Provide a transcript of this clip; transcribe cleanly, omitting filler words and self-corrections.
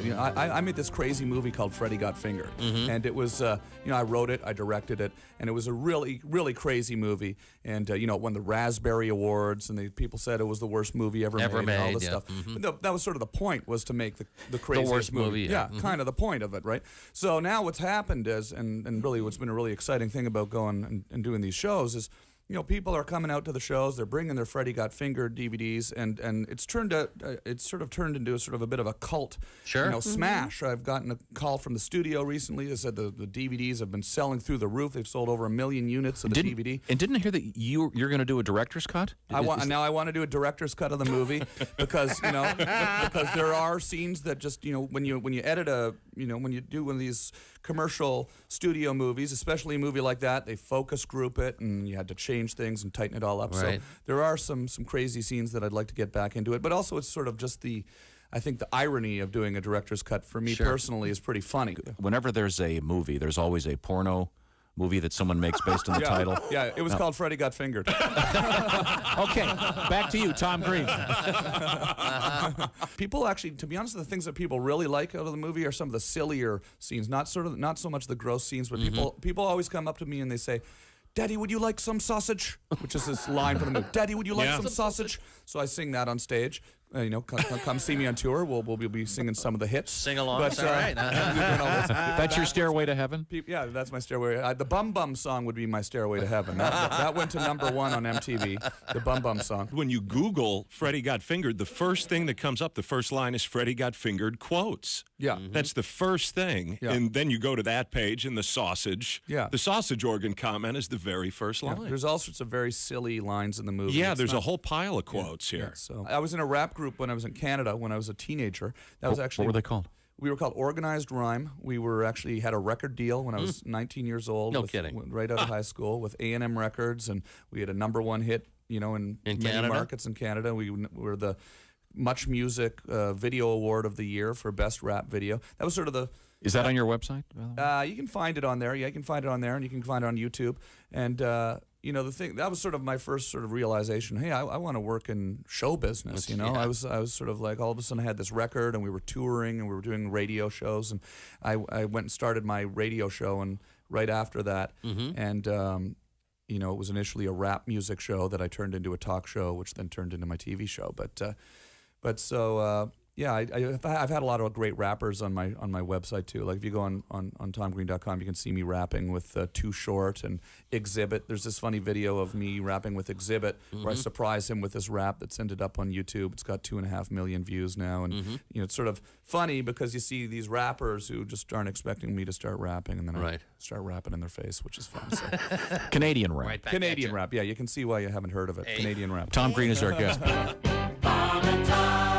You know, I made this crazy movie called Freddy Got Fingered, and it was, you know, I wrote it, I directed it, and it was a really, really crazy movie. And you know, it won the Raspberry Awards, and people said it was the worst movie ever made, and all this stuff. But that was sort of the point, was to make the craziest worst movie. Yeah, kind of the point of it, right? So now what's happened is, and really what's been a really exciting thing about going and doing these shows is, you know, people are coming out to the shows. They're bringing their Freddy Got Fingered DVDs, and it's sort of turned into a bit of a cult, you know, smash. I've gotten a call from the studio recently. They said the DVDs have been selling through the roof. They've sold over 1 million units of the DVD. And didn't I hear that you're going to do a director's cut? I want to do a director's cut of the movie because, you know, because there are scenes that just, you know, when you edit when you do one of these commercial studio movies, especially a movie like that, they focus group it, and you had to change things and tighten it all up. Right. So there are some crazy scenes that I'd like to get back into it, but also it's sort of just I think the irony of doing a director's cut for me personally is pretty funny. Whenever there's a movie, there's always a porno movie that someone makes based on the title. Yeah, it was called Freddy Got Fingered. Okay, back to you, Tom Green. People actually, to be honest, the things that people really like out of the movie are some of the sillier scenes, not so much the gross scenes, but people always come up to me and they say, "Daddy, would you like some sausage?" Which is this line from the movie. "Daddy, would you like some sausage?" So I sing that on stage. You know, come see me on tour. We'll be singing some of the hits. Sing along. But, all right. That's your Stairway to Heaven? Yeah, that's my Stairway. The Bum Bum song would be my Stairway to Heaven. That went to #1 on MTV, the Bum Bum song. When you Google Freddy Got Fingered, the first thing that comes up, the first line is Freddy Got Fingered quotes. Yeah. That's the first thing. Yeah. And then you go to that page and the sausage. Yeah. The sausage organ comment is the very first line. There's all sorts of very silly lines in the movie. Yeah, It's there's not- a whole pile of quotes here. So I was in a rap group when I was in Canada when I was a teenager. That was actually What were they called? We were called Organized Rhyme. We were actually had a record deal when I was 19 years old. No kidding. Right out of high school with A&M Records, and we had a #1 hit, you know, in many Canada? markets in Canada. We were the Much Music Video Award of the Year for Best Rap Video. That was sort of the... Is that on your website, by the way? You can find it on there. Yeah, you can find it on there, and you can find it on YouTube. And you know, the thing that was sort of my first sort of realization. Hey, I want to work in show business. You know, I was sort of like all of a sudden I had this record, and we were touring, and we were doing radio shows, and I went and started my radio show, and right after that, and you know, it was initially a rap music show that I turned into a talk show, which then turned into my TV show. But so. Yeah, I've had a lot of great rappers on my website too. Like if you go on TomGreen.com, you can see me rapping with Too Short and Exhibit. There's this funny video of me rapping with Exhibit where I surprise him with this rap that's ended up on YouTube. It's got 2.5 million views now, and you know, it's sort of funny because you see these rappers who just aren't expecting me to start rapping, and then I start rapping in their face, which is fun. So. Canadian rap. Right back Canadian at you. rap, yeah, you can see why you haven't heard of it. Canadian rap. Tom Green is our guest. Bob and Tom.